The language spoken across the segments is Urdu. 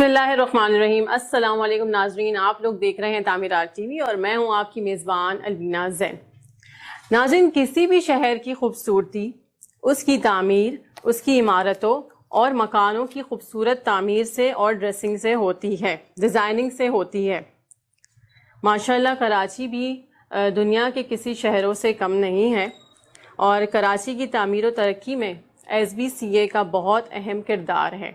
بسم اللہ الرحمن الرحیم۔ السلام علیکم ناظرین، آپ لوگ دیکھ رہے ہیں تعمیرات ٹی وی اور میں ہوں آپ کی میزبان الوینا زین۔ ناظرین، کسی بھی شہر کی خوبصورتی اس کی تعمیر، اس کی عمارتوں اور مکانوں کی خوبصورت تعمیر سے اور ڈریسنگ سے ہوتی ہے، ڈیزائننگ سے ہوتی ہے۔ ماشاءاللہ کراچی بھی دنیا کے کسی شہروں سے کم نہیں ہے اور کراچی کی تعمیر و ترقی میں SBCA کا بہت اہم کردار ہے۔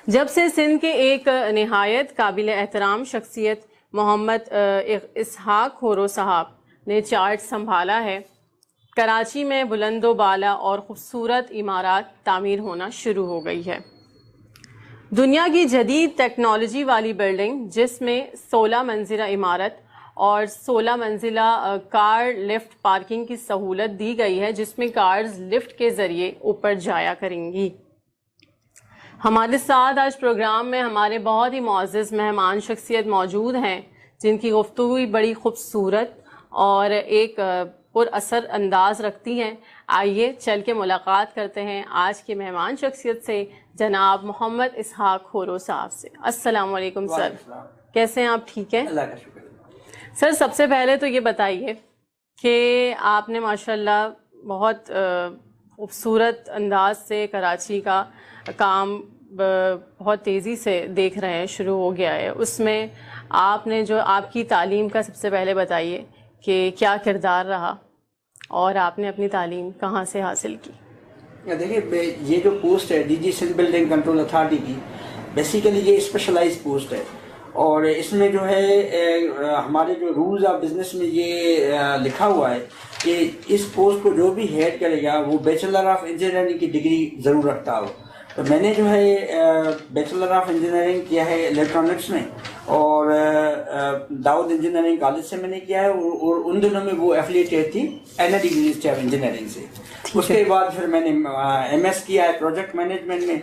جب سے سندھ کے ایک نہایت قابل احترام شخصیت محمد اسحاق کھورو صاحب نے چارج سنبھالا ہے، کراچی میں بلند و بالا اور خوبصورت عمارات تعمیر ہونا شروع ہو گئی ہے۔ دنیا کی جدید ٹیکنالوجی والی بلڈنگ جس میں 16 منزلہ عمارت اور 16 منزلہ کار لفٹ پارکنگ کی سہولت دی گئی ہے، جس میں کارز لفٹ کے ذریعے اوپر جایا کریں گی۔ ہمارے ساتھ آج پروگرام میں ہمارے بہت ہی معزز مہمان شخصیت موجود ہیں جن کی گفتگو بڑی خوبصورت اور ایک پر اثر انداز رکھتی ہیں۔ آئیے چل کے ملاقات کرتے ہیں آج کے مہمان شخصیت سے، جناب محمد اسحاق کھورو صاحب سے۔ السلام علیکم سر، کیسے ہیں آپ؟ ٹھیک ہیں؟ اللہ کا شکر۔ سر سب سے پہلے تو یہ بتائیے کہ آپ نے ماشاءاللہ بہت خوبصورت انداز سے کراچی کا کام بہت تیزی سے دیکھ رہے ہیں، شروع ہو گیا ہے، اس میں آپ نے جو آپ کی تعلیم کا سب سے پہلے بتائیے کہ کیا کردار رہا اور آپ نے اپنی تعلیم کہاں سے حاصل کی؟ دیکھیے، یہ جو پوسٹ ہے DG Sindh building control authority کی، بیسیکلی یہ اسپیشلائز پوسٹ ہے اور اس میں جو ہے ہمارے جو رولز آف بزنس میں یہ لکھا ہوا ہے کہ اس پوسٹ کو جو بھی ہیڈ کرے گا وہ بیچلر آف انجینئرنگ کی ڈگری ضرور رکھتا ہو۔ تو میں نے جو ہے بیچلر آف انجینئرنگ کیا ہے الیکٹرانکس میں اور داؤد انجینئرنگ کالج سے میں نے کیا ہے، اور ان دنوں میں وہ ایفیلیٹیڈ تھی NID یونیورسٹی آف انجینئرنگ سے۔ اس کے بعد پھر میں نے MS کیا ہے پروجیکٹ مینجمنٹ میں،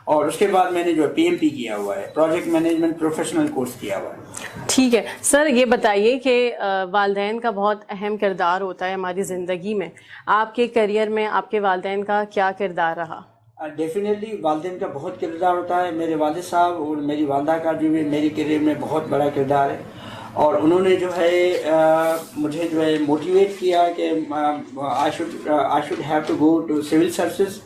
اور اس کے بعد میں نے جو PMP کیا ہوا ہے، پروجیکٹ مینجمنٹ پروفیشنل کورس کیا ہوا ہے۔ ٹھیک ہے سر، یہ بتائیے کہ والدین کا بہت اہم کردار ہوتا ہے ہماری زندگی میں، آپ کے کیریئر میں آپ کے والدین کا کیا کردار رہا؟ ڈیفینیٹلی والدین کا بہت کردار ہوتا ہے۔ میرے والد صاحب اور میری والدہ کا جو ہے میری کیریئر میں بہت بڑا کردار ہے، اور انہوں نے جو ہے مجھے جو ہے موٹیویٹ کیا کہ I should have to go to civil services,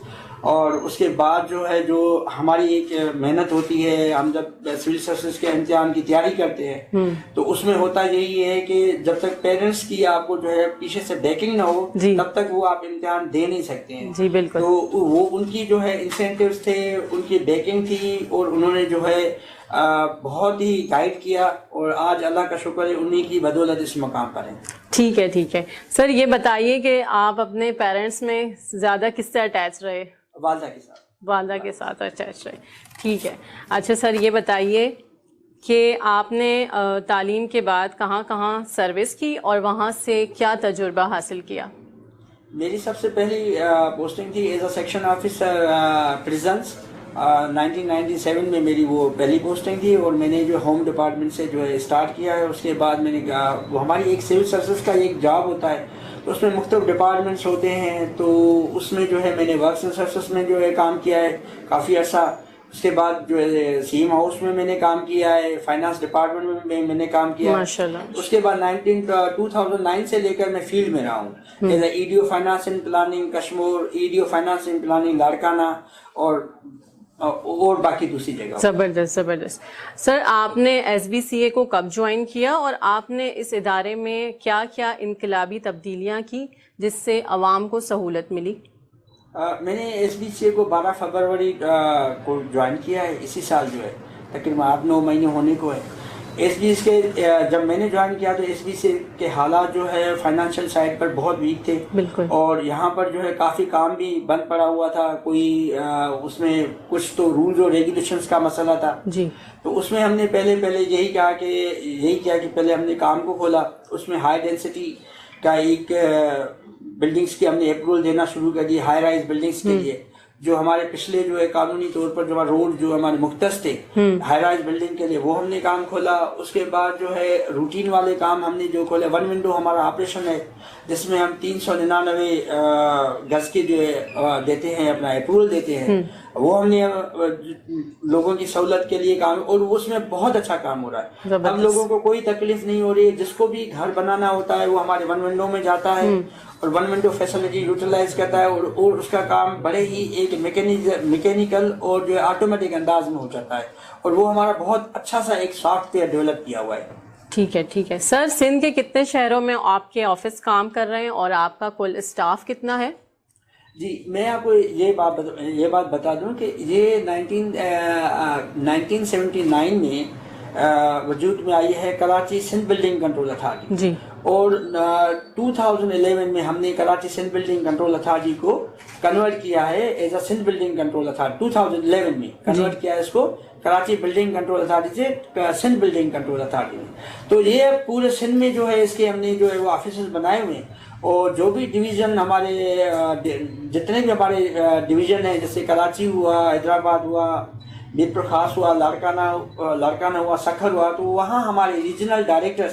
اور اس کے بعد جو ہے جو ہماری ایک محنت ہوتی ہے، ہم جب سول سروسز کے امتحان کی تیاری کرتے ہیں تو اس میں ہوتا یہی ہے کہ جب تک پیرنٹس کی آپ کو جو ہے پیچھے سے بیکنگ نہ ہو تب تک وہ آپ امتحان دے نہیں سکتے ہیں۔ جی بالکل۔ تو وہ ان کی جو ہے انسینٹیوز تھے، ان کی بیکنگ تھی، اور انہوں نے جو ہے بہت ہی گائیڈ کیا، اور آج اللہ کا شکر ہے انہی کی بدولت اس مقام پر ہیں۔ ٹھیک ہے ٹھیک ہے سر، یہ بتائیے کہ آپ اپنے پیرنٹس میں زیادہ کس سے اٹیچ رہے؟ والدہ کے ساتھ۔ والدہ کے ساتھ اٹیچ رہے، ٹھیک ہے۔ اچھا سر، یہ بتائیے کہ آپ نے تعلیم کے بعد کہاں کہاں سروس کی اور وہاں سے کیا تجربہ حاصل کیا؟ میری سب سے پہلی پوسٹنگ تھی as A section officer presence, 1997 میں میری وہ پہلی پوسٹنگ تھی، اور میں نے جو ہوم ڈپارٹمنٹ سے جو ہے اسٹارٹ کیا ہے۔ اس کے بعد میں نے کہا وہ ہماری ایک سول سروسز کا ایک جاب ہوتا ہے، تو اس میں مختلف ڈپارٹمنٹس ہوتے ہیں، تو اس میں جو ہے میں نے ورکس اینڈ سروسز میں جو ہے کام کیا ہے کافی عرصہ۔ اس کے بعد جو ہے سیم ہاؤس میں نے کام کیا ہے، فائنانس ڈپارٹمنٹ میں میں نے کام کیا ہے۔ اس کے بعد 2009 سے لے کر میں فیلڈ میں رہا ہوں as a EDO finance and planning Kashmore, EDO finance and planning Larkana, اور باقی دوسری جگہ۔ زبردست زبردست۔ سر، آپ نے SBCA کو کب جوائن کیا اور آپ نے اس ادارے میں کیا کیا انقلابی تبدیلیاں کی جس سے عوام کو سہولت ملی؟ میں نے SBCA کو 12 فروری کو جوائن کیا ہے، اسی سال جو ہے تقریباً 8-9 مہینے ہونے کو ہے۔ SBCA کے جب میں نے جوائن کیا تو SBCA کے حالات جو ہے فائنینشیل سائڈ پر بہت ویک تھے، اور یہاں پر جو ہے کافی کام بھی بند پڑا ہوا تھا، کوئی اس میں کچھ تو رولز اور ریگولیشنز کا مسئلہ تھا جی۔ تو اس میں ہم نے پہلے یہی کیا کہ پہلے ہم نے کام کو کھولا، اس میں ہائی ڈینسٹی کا ایک بلڈنگز کی ہم نے اپروول دینا شروع کر دی، ہائی رائز بلڈنگز کے لیے، جو ہمارے پچھلے جو ہے قانونی طور پر جو روڈ جو ہمارے مختص تھے ہائی رائز بلڈنگ کے لیے، وہ ہم نے کام کھولا۔ اس کے بعد جو ہے روٹین والے کام ہم نے جو کھولے، 1 ونڈو ہمارا آپریشن ہے جس میں ہم 399 گز کے جو ہے دیتے ہیں، اپنا اپروول دیتے ہیں، وہ ہم نے لوگوں کی سہولت کے لیے کام، اور اس میں بہت اچھا کام ہو رہا ہے. اب لوگوں کو کوئی تکلیف نہیں ہو رہی ہے. جس کو بھی گھر بنانا ہوتا ہے وہ ہمارے ون ونڈو میں جاتا ہے اور ون ونڈو فیسلٹی یوٹیلائز کرتا ہے اور اس کا کام بڑے ہی ایک میکینیکل اور جو ہے آٹومیٹک انداز میں ہو جاتا ہے. اور وہ ہمارا بہت اچھا سا ایک سافٹ ویئر ڈیولپ کیا ہوا ہے. ٹھیک ہے ٹھیک ہے سر. سندھ کے کتنے شہروں میں آپ کے آفس کام کر رہے ہیں اور آپ کا کل اسٹاف کتنا ہے؟ جی میں آپ کو یہ بات بتا دوں کہ یہ 1979 میں وجود میں آئی ہے Karachi Sindh building control authority جی. اور 2011 میں ہم نے Karachi Sindh building control authority کو کنورٹ کیا ہے as a Sindh building control authority. 2011 میں کنورٹ کیا ہے اس کو کراچی بلڈنگ کنٹرول اتھارٹی سے سندھ بلڈنگ کنٹرول اتھارٹی میں. تو یہ پورے سندھ میں جو ہے اس کے ہم نے جو ہے وہ آفیسز بنائے ہوئے ہیں. اور جو بھی ڈویژن ہمارے جتنے بھی ہمارے ڈویژن ہیں جیسے کراچی ہوا، حیدرآباد ہوا، میرپور خاص ہوا، لاڑکانہ ہوا، سکھر ہوا، تو وہاں ہمارے ریجنل ڈائریکٹرز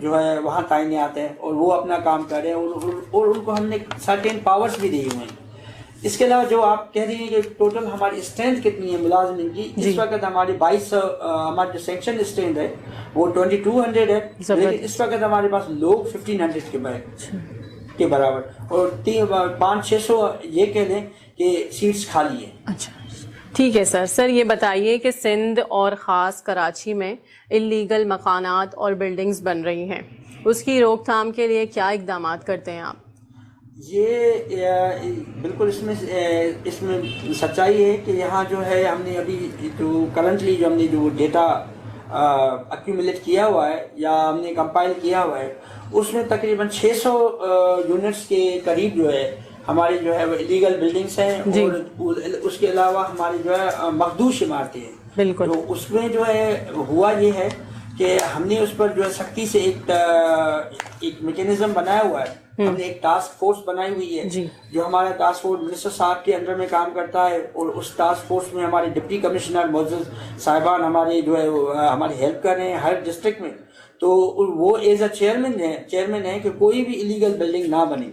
جو ہے وہاں تعینات ہیں اور وہ اپنا کام کر رہے ہیں اور ان کو ہم نے سرٹین پاورز بھی دیے ہوئے ہیں. اس کے علاوہ جو آپ کہہ رہی ہیں کہ ٹوٹل ہماری اسٹرینتھ کتنی ہے ملازمین کی، اس وقت ہماری 2200 ہماری جو سینکشن اسٹرینتھ ہے وہ 2200 ہے، لیکن اس وقت ہمارے پاس لوگ 1500 کے برابر اور 500-600 یہ کہہ لیں کہ سیٹس خالی ہیں. اچھا ٹھیک ہے سر. سر یہ بتائیے کہ سندھ اور خاص کراچی میں اللیگل مکانات اور بلڈنگز بن رہی ہیں، اس کی روک تھام کے لیے کیا اقدامات کرتے ہیں آپ؟ یہ بالکل اس میں سچائی ہے کہ یہاں جو ہے ہم نے ابھی جو کرنٹلی جو ہم نے جو ڈیٹا ایکیومولیٹ کیا ہوا ہے یا ہم نے کمپائل کیا ہوا ہے اس میں تقریباً 600 یونٹس کے قریب جو ہے ہماری جو ہے وہ الیگل بلڈنگس ہیں اور اس کے علاوہ ہماری جو ہے مخدوش عمارتیں ہیں. بالکل. تو اس میں جو ہے ہوا یہ ہے کہ ہم نے اس پر جو ہے سختی سے ایک میکینزم بنایا ہوا ہے. ہم نے ایک ٹاسک فورس بنائی ہوئی ہے جو ہمارا ٹاسک فورس منسٹر صاحب کے انڈر میں کام کرتا ہے اور اس ٹاسک فورس میں ہمارے ڈپٹی کمشنر معزز صاحبان ہمارے جو ہے ہماری ہیلپ کر رہے ہیں ہر ڈسٹرکٹ میں. تو وہ ایز اے چیئرمین ہے کہ کوئی بھی الیگل بلڈنگ نہ بنے.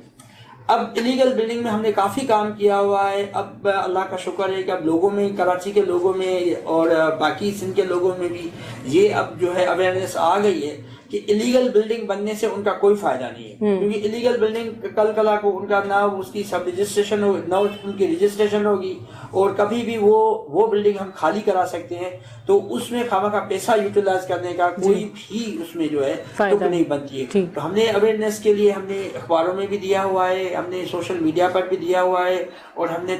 اب الیگل بلڈنگ میں ہم نے کافی کام کیا ہوا ہے. اب اللہ کا شکر ہے کہ اب لوگوں میں، کراچی کے لوگوں میں اور باقی سندھ کے لوگوں میں بھی یہ اب جو ہے اویئرنیس آ گئی ہے کہ الیگل بلڈنگ بننے سے ان کا کوئی فائدہ نہیں ہے. کیونکہ الیگل بلڈنگ کل کو ان کا نہ اس کی سب رجسٹریشن ہو، نہ ان کی رجسٹریشن ہوگی اور کبھی بھی وہ بلڈنگ ہم خالی کرا سکتے ہیں. تو اس میں خواہ پیسہ یوٹیلائز کرنے کا کوئی بھی اس میں جو ہے تک نہیں بنتی ہے. تو ہم نے اویئرنیس کے لیے ہم نے اخباروں میں بھی دیا ہوا ہے، ہم نے سوشل میڈیا پر بھی دیا ہوا ہے اور ہم نے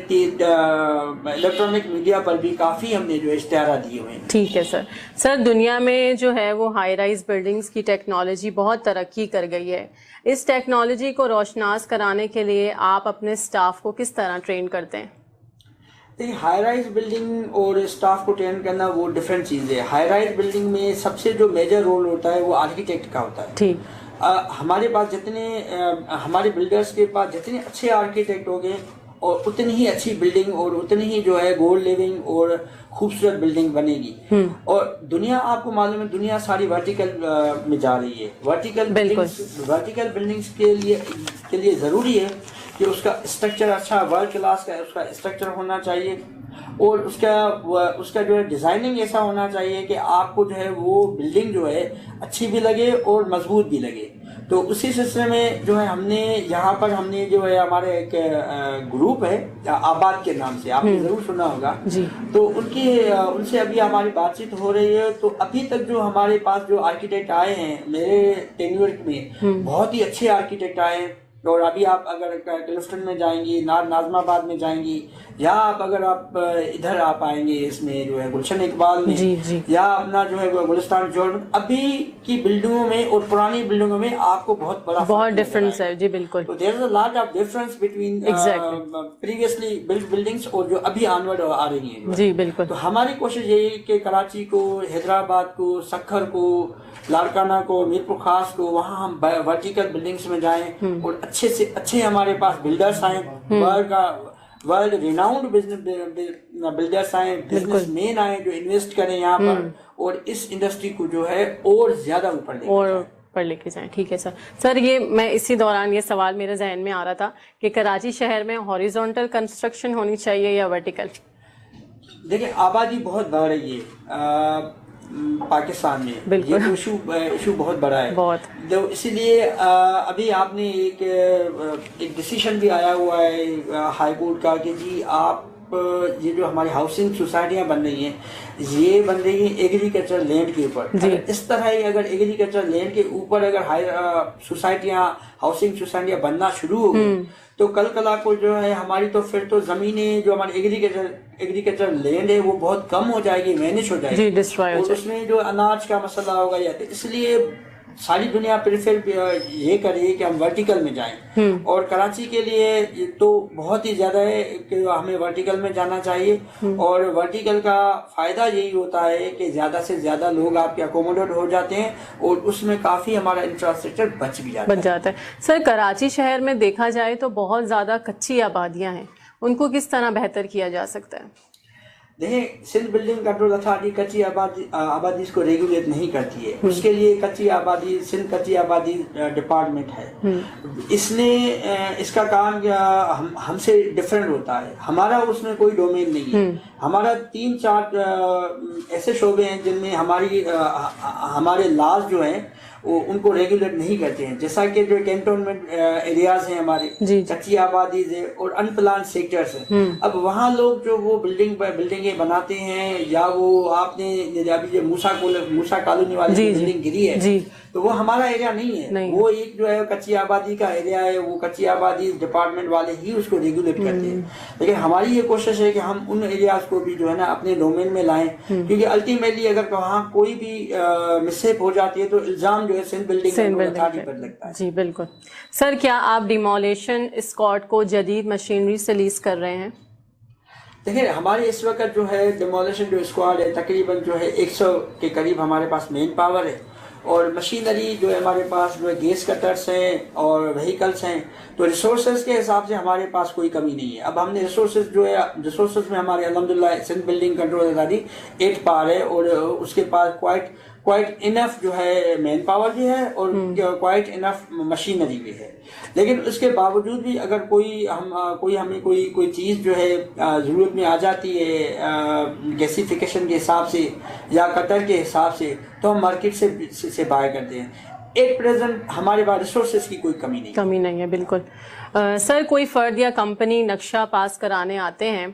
الیکٹرانک میڈیا پر بھی کافی ہم نے جو اشتہارات دیے ہوئے ہیں. ٹھیک ہے سر. سر دنیا میں جو ہے وہ ہائی رائز بلڈنگز کی ٹیکنالوجی بہت ترقی کر گئی ہے. اس ٹیکنالوجی کو روشناس کرانے کے لیے آپ اپنے سٹاف کو کس طرح ٹرین کرتے ہیں؟ ہائی رائز بلڈنگ اور اسٹاف کو ٹرین کرنا وہ ڈفرینٹ چیز ہے. ہائی رائز بلڈنگ میں سب سے جو میجر رول ہوتا ہے وہ آرکیٹیکٹ کا ہوتا ہے. ٹھیک. ہمارے پاس جتنے ہمارے بلڈرز کے پاس جتنے اچھے آرکیٹیکٹ ہوں گے اور اتنی ہی اچھی بلڈنگ اور اتنی ہی جو ہے گولڈ لیونگ اور خوبصورت بلڈنگ بنے گی. اور دنیا آپ کو معلوم ہے دنیا ساری ورٹیکل میں جا رہی ہے. ورٹیکل بلڈنگس کے لیے ضروری ہے کہ اس کا اسٹرکچر اچھا ورلڈ کلاس کا اس کا اسٹرکچر ہونا چاہیے اور اس کا جو ہے ڈیزائننگ ایسا ہونا چاہیے کہ آپ کو جو ہے وہ بلڈنگ جو ہے اچھی بھی لگے اور مضبوط بھی لگے. تو اسی سلسلے میں جو ہے ہم نے یہاں پر ہم نے جو ہے ہمارے ایک گروپ ہے آباد کے نام سے، آپ نے ضرور سنا ہوگا. تو ان سے ابھی ہماری بات چیت ہو رہی ہے. تو ابھی تک جو ہمارے پاس جو آرکیٹیکٹ آئے ہیں میرے ٹینیور میں بہت ہی اچھے آرکیٹیکٹ آئے ہیں. اور ابھی آپ اگر کلفٹن میں جائیں گی، ناظم آباد میں جائیں گی، یا اگر آپ ادھر آپ آئیں گے اس میں جو ہے گلشن اقبال میں یا اپنا جو ہے گلستان جوڑ، ابھی کی بلڈنگوں میں اور پرانی بلڈنگوں میں آپ کو بہت ڈفرنس ہے. جی بالکل. تو there is a lot of difference between previously build buildings اور جو ابھی آنورڈ آ رہی ہیں. جی بالکل. تو ہماری کوشش یہی ہے کہ کراچی کو، حیدرآباد کو، سکھر کو، لاڑکانہ کو، میرپور خاص کو، وہاں ہم ورٹیکل بلڈنگس میں جائیں اور اچھے سے اچھے ہمارے پاس بلڈرس آئیں، ورلڈ ریناؤنڈ بلڈرس آئیں، بزنس مین آئیں جو انویسٹ کریں یہاں پر اور اس انڈسٹری کو جو ہے اور زیادہ اوپر لے کے جائیں. ٹھیک ہے سر. سر یہ میں اسی دوران یہ سوال میرے ذہن میں آ رہا تھا کہ کراچی شہر میں ہاریزونٹل کنسٹرکشن ہونی چاہیے یا ورٹیکل؟ دیکھیں آبادی بہت بڑھ رہی ہے پاکستان میں, یہ ایشو بہت بڑا ہے بہت, تو اسی لیے ابھی آپ نے ایک ڈیسیشن بھی آیا ہوا ہے ہائی کورٹ کا کہ جی آپ یہ جو ہماری ہاؤسنگ سوسائٹیاں بن رہی ہیں یہ بن رہی ہیں ایگریکلچر لینڈ کے اوپر. اس طرح ہی اگر ایگریکلچر لینڈ کے اوپر اگر سوسائٹیاں ہاؤسنگ سوسائٹیاں بننا شروع ہو گئی تو کل کلا کو جو ہے ہماری تو پھر تو زمینیں جو ہماری ایگریکلچر لینڈ ہے وہ بہت کم ہو جائے گی, مینج ہو جائے گی, اور اس میں جو اناج کا مسئلہ ہوگا یا اس لیے ساری دنیا پریفر یہ کرے کہ ہم ورٹیکل میں جائیں, اور کراچی کے لیے تو بہت ہی زیادہ ہے کہ ہمیں ورٹیکل میں جانا چاہیے, اور ورٹیکل کا فائدہ یہی ہوتا ہے کہ زیادہ سے زیادہ لوگ آپ کے اکوموڈیٹ ہو جاتے ہیں اور اس میں کافی ہمارا انفراسٹرکچر بچ بھی جاتا ہے. سر کراچی شہر میں دیکھا جائے تو بہت زیادہ کچی آبادیاں ہیں, ان کو کس طرح بہتر کیا جا سکتا ہے؟ دیکھیں سندھ بلڈنگ کنٹرول اتھارٹی کچی آبادی کو ریگولیٹ نہیں کرتی ہے, اس کے لیے سندھ کچی آبادی ڈپارٹمنٹ ہے. اس نے اس کا کام ہم سے ڈفرینٹ ہوتا ہے, ہمارا اس میں کوئی ڈومین نہیں ہے. ہمارا 3-4 ایسے شعبے ہیں جن میں ہمارے لاز جو ہیں وہ ان کو ریگولیٹ نہیں کرتے ہیں, جیسا کہ جو کینٹونمنٹ ایریاز ہیں ہمارے کچی آبادیز ہیں اور ان پلان سیکٹرز ہیں. اب وہاں لوگ جو وہ بلڈنگیں بناتے ہیں, یا وہ آپ نے ابھی جو موسیٰ کالونی والی بلڈنگ گری ہے تو وہ ہمارا ایریا نہیں ہے, وہ ایک جو ہے کچی آبادی کا ایریا ہے, وہ کچی آبادی ڈپارٹمنٹ والے ہی اس کو ریگولیٹ کرتے ہیں. لیکن ہماری یہ کوشش ہے کہ ہم ان ایریاز کو بھی جو ہے نا اپنے ڈومین میں لائیں, کیونکہ الٹیمیٹلی اگر وہاں کوئی بھی مسٹیک ہو جاتی ہے تو الزام جو ہے سندھ بلڈنگ پر لگتا ہے. جی بالکل. سر کیا آپ ڈیمولیشن اسکواڈ کو جدید مشینری سے لیز کر رہے ہیں؟ دیکھیں ہمارے اس وقت جو ہے ڈیمولیشن جو اسکواڈ ہے تقریباً جو ہے 100 کے قریب ہمارے پاس مین پاور ہے, اور مشینری جو ہے ہمارے پاس جو ہے گیس کٹرس ہیں اور وہیکلس ہیں, تو ریسورسز کے حساب سے ہمارے پاس کوئی کمی نہیں ہے. اب ہم نے ریسورسز میں ہمارے الحمدللہ سندھ بلڈنگ کنٹرول اتھارٹی 8 پار ہے, اور اس کے پاس کوائٹ انف جو ہے مین پاور بھی ہے اور کوائٹ انف مشینری بھی ہے. لیکن اس کے باوجود بھی اگر ہمیں کوئی چیز جو ہے ضرورت میں آ جاتی ہے گیسیفیکیشن کے حساب سے یا کٹر کے حساب سے, تو ہم مارکیٹ سے بائی کرتے ہیں. ایٹ پریزنٹ ہمارے پاس ریسورسز کی کوئی کمی نہیں ہے. بالکل. سر کوئی فرد یا کمپنی نقشہ پاس کرانے آتے ہیں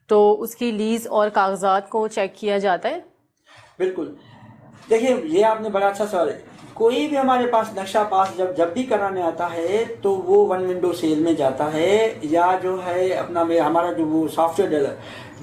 تو اس کی لیز اور کاغذات کو چیک کیا جاتا ہے؟ بالکل. دیکھیں یہ آپ نے بڑا اچھا سوال ہے. کوئی بھی ہمارے پاس نقشہ پاس جب بھی کرانے آتا ہے تو وہ 1 ونڈو سیل میں جاتا ہے, یا جو ہے ہمارا جو وہ سافٹ ویئر ڈیولر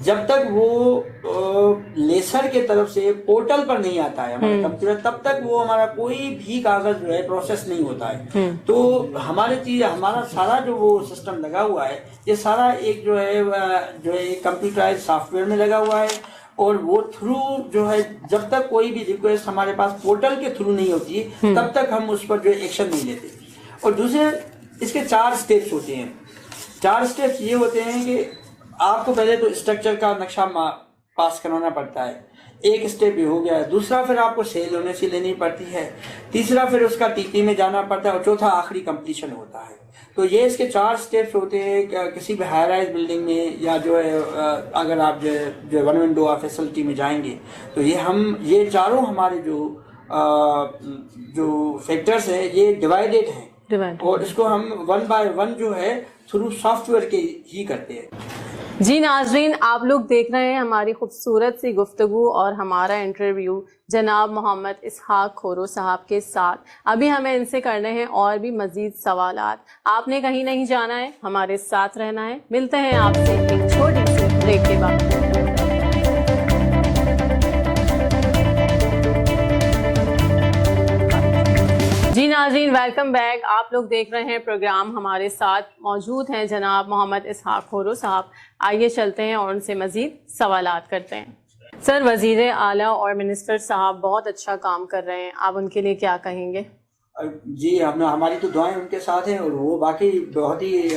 جب تک وہ لیسر کے طرف سے پورٹل پر نہیں آتا ہے ہمارے کمپیوٹر, تب تک وہ ہمارا کوئی بھی کاغذ جو ہے پروسیس نہیں ہوتا ہے. تو ہمارا سارا جو وہ سسٹم لگا ہوا ہے یہ سارا ایک جو ہے کمپیوٹرائز سافٹ ویئر میں لگا ہوا ہے, اور وہ تھرو جو ہے جب تک کوئی بھی ریکویسٹ ہمارے پاس پورٹل کے تھرو نہیں ہوتی تب تک ہم اس پر جو ایکشن نہیں لیتے. اور دوسرے اس کے 4 سٹیپس ہوتے ہیں. 4 سٹیپس یہ ہوتے ہیں کہ آپ کو پہلے تو اسٹرکچر کا نقشہ پاس کرانا پڑتا ہے, ایک سٹیپ یہ ہو گیا ہے. دوسرا پھر آپ کو سیل ہونے سے لینی پڑتی ہے. تیسرا پھر اس کا ٹی پی میں جانا پڑتا ہے, اور چوتھا آخری کمپلیشن ہوتا ہے. تو یہ اس کے 4 سٹیپس ہوتے ہیں. کسی بھی ہائی رائز بلڈنگ میں یا جو ہے اگر آپ جو 1 ونڈو فیسلٹی میں جائیں گے تو یہ چاروں ہمارے جو فیکٹرز ہیں یہ ڈیوائیڈڈ ہیں, اور اس کو ہم 1 بائی 1 جو ہے تھرو سافٹ ویئر کے ہی کرتے ہیں. جی ناظرین, آپ لوگ دیکھ رہے ہیں ہماری خوبصورت سی گفتگو اور ہمارا انٹرویو جناب محمد اسحاق کھورو صاحب کے ساتھ. ابھی ہمیں ان سے کرنے ہیں اور بھی مزید سوالات. آپ نے کہیں نہیں جانا ہے, ہمارے ساتھ رہنا ہے. ملتے ہیں آپ سے ایک چھوٹی سی بریک کے بعد. جی ناظرین, ویلکم بیک. آپ لوگ دیکھ رہے ہیں پروگرام. ہمارے ساتھ موجود ہیں جناب محمد اسحاق کھورو صاحب. آئیے چلتے ہیں اور ان سے مزید سوالات کرتے ہیں. سر, وزیر اعلیٰ اور منسٹر صاحب بہت اچھا کام کر رہے ہیں, آپ ان کے لیے کیا کہیں گے؟ جی ہماری تو دعائیں ان کے ساتھ ہیں, اور وہ باقی بہت ہی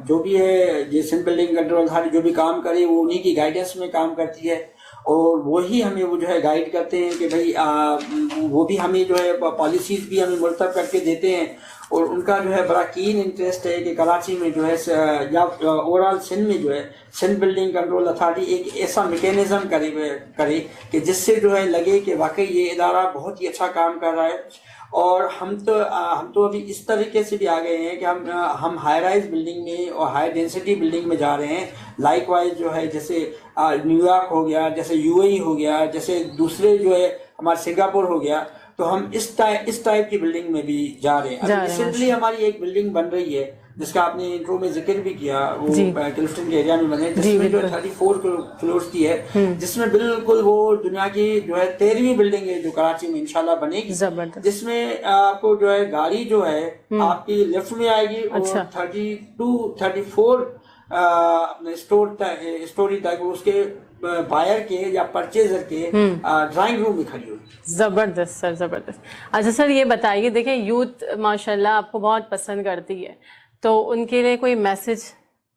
جو بھی ہے یہ سندھ بلڈنگ کنٹرول اتھارٹی جو بھی کام کرے وہ انہی کی گائیڈنس میں کام کرتی ہے, اور وہی ہمیں وہ جو ہے گائیڈ کرتے ہیں کہ بھائی وہ بھی ہمیں جو ہے پالیسیز بھی ہمیں مرتب کر کے دیتے ہیں. اور ان کا جو ہے بڑا کین انٹرسٹ ہے کہ کراچی میں جو ہے یا اوور آل سندھ میں جو ہے سندھ بلڈنگ کنٹرول اتھارٹی ایک ایسا میکینزم کرے کہ جس سے جو ہے لگے کہ واقعی یہ ادارہ بہت ہی اچھا کام کر رہا ہے. اور ہم تو ابھی اس طریقے سے بھی آ گئے ہیں کہ ہم ہائی رائز بلڈنگ میں اور ہائی ڈینسٹی بلڈنگ میں جا رہے ہیں. لائک وائز جو ہے جیسے نیو یارک ہو گیا, جیسے یو اے ای ہو گیا, جیسے دوسرے جو ہے ہمارا سنگاپور ہو گیا, تو ہم اس ٹائپ کی بلڈنگ میں بھی جا رہے ہیں. ریسنٹلی ہماری ایک بلڈنگ بن رہی ہے جس کا آپ نے انٹرو میں ذکر بھی کیا, وہ کلفٹن کے ایریا میں بنے, جس میں جو 34 فلورز کی ہے, جس میں بالکل وہ دنیا کی جو ہے 13ویں بلڈنگ ہے جو کراچی میں انشاءاللہ بنے گی, جس میں آپ کو جو ہے گاڑی جو ہے آپ کی لیفٹ میں آئے گی اور 34 اپنے اسٹوری تک اس کے بائر کے یا پرچیزر کے ڈرائنگ روم میں کھڑی ہوئی. زبردست سر, زبردست. اچھا سر یہ بتائیے, دیکھیں یوتھ ماشاءاللہ آپ کو بہت پسند کرتی ہے, تو ان کے لیے کوئی میسج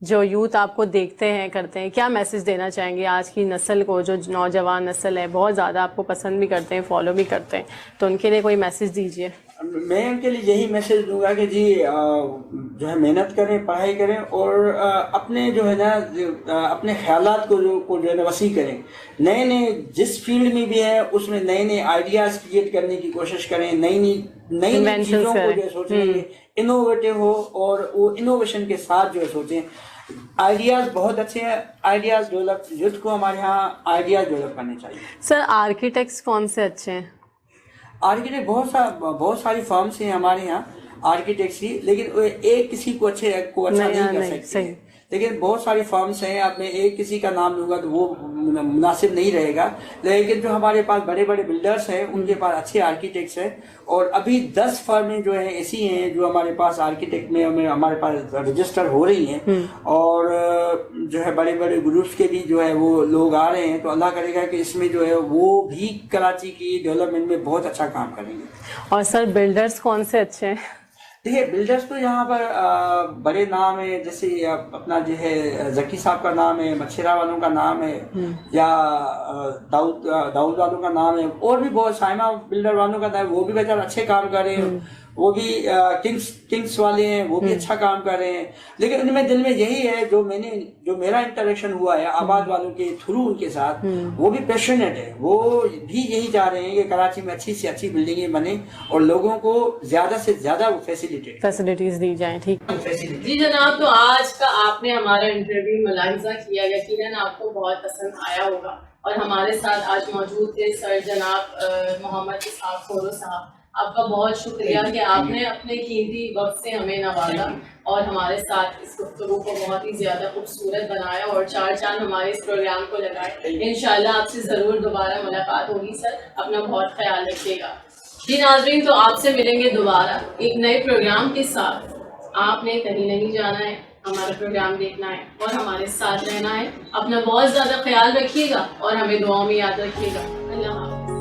جو یوتھ آپ کو دیکھتے ہیں کرتے ہیں, کیا میسج دینا چاہیں گے آج کی نسل کو, جو نوجوان نسل ہے بہت زیادہ آپ کو پسند بھی کرتے ہیں فالو بھی کرتے ہیں, تو ان کے لیے کوئی میسج دیجیے. میں ان کے لیے یہی میسج دوں گا کہ جی جو ہے محنت کریں, پڑھائی کریں, اور اپنے جو ہے نا اپنے خیالات کو جو ہے نا وسیع کریں. نئے جس فیلڈ میں بھی ہے اس میں نئے آئیڈیاز کریٹ کرنے کی کوشش کریں, نئی چیزوں کو جو ہے سوچیں, انوویٹو ہو, اور وہ انوویشن کے ساتھ جو ہے سوچیں. آئیڈیاز بہت اچھے ہیں, آئیڈیاز ڈیولپ, یوتھ کو ہمارے یہاں آئیڈیاز ڈیولپ کرنے چاہیے. سر آرکیٹیکٹس کون سے اچھے ہیں؟ آرکیٹیکٹ بہت ساری فرمس ہیں ہمارے یہاں آرکیٹیکٹس کی, لیکن ایک کسی کو اچھا نہیں کر سکتے, لیکن بہت ساری فرمس ہیں. آپ نے ایک کسی کا نام لوں گا تو وہ مناسب نہیں رہے گا, لیکن جو ہمارے پاس بڑے بلڈرز ہیں ان کے پاس اچھے آرکیٹیکٹس ہیں, اور ابھی 10 فرمیں جو ہیں ایسی ہیں جو ہمارے پاس آرکیٹیکٹ میں ہمارے پاس رجسٹر ہو رہی ہیں, اور جو ہے بڑے گروپس کے بھی جو ہے وہ لوگ آ رہے ہیں. تو اللہ کرے گا کہ اس میں جو ہے وہ بھی کراچی کی ڈیولپمنٹ میں بہت اچھا کام کریں گے. اور سر بلڈرز کون سے اچھے ہیں؟ دیکھیے بلڈرز تو یہاں پر بڑے نام ہیں, جیسے اپنا جو ہے ذکی صاحب کا نام ہے, مچھرا والوں کا نام ہے, یا داؤد والوں کا نام ہے, اور بھی بہت سائمہ بلڈر والوں کا نام ہے, وہ بھی بیچارے اچھے کام کر رہے ہیں. وہ بھی کنگس والے ہیں, وہ بھی اچھا کام کر رہے ہیں. لیکن ان میں دل میں یہی ہے, جو میرا انٹریکشن ہوا ہے آباد والوں کے تھرو ان کے ساتھ, وہ بھی پیشنیٹ ہے. وہ بھی یہی چاہ رہے ہیں کہ کراچی میں اچھی سے اچھی بلڈنگیں بنیں اور لوگوں کو زیادہ سے زیادہ فیسلٹیز دی جائیں. ٹھیک جی جناب, تو آج کا آپ نے ہمارا انٹرویو ملاحظہ کیا, یقیناً آپ کو بہت پسند آیا ہوگا. اور ہمارے ساتھ آج موجود تھے سر جناب محمد اسحاق کورو صاحب. آپ کا بہت شکریہ کہ آپ نے اپنے قیمتی وقت سے ہمیں نوازا اور ہمارے ساتھ اس گفتگو کو بہت ہی زیادہ خوبصورت بنایا اور 4 چاند ہمارے اس پروگرام کو لگائے. انشاءاللہ آپ سے ضرور دوبارہ ملاقات ہوگی. سر اپنا بہت خیال رکھیے گا. جی ناظرین, تو آپ سے ملیں گے دوبارہ ایک نئے پروگرام کے ساتھ. آپ نے کہیں نہیں جانا ہے, ہمارا پروگرام دیکھنا ہے اور ہمارے ساتھ رہنا ہے. اپنا بہت زیادہ خیال رکھیے گا اور ہمیں دعاؤں میں یاد رکھیے گا. اللہ حافظ.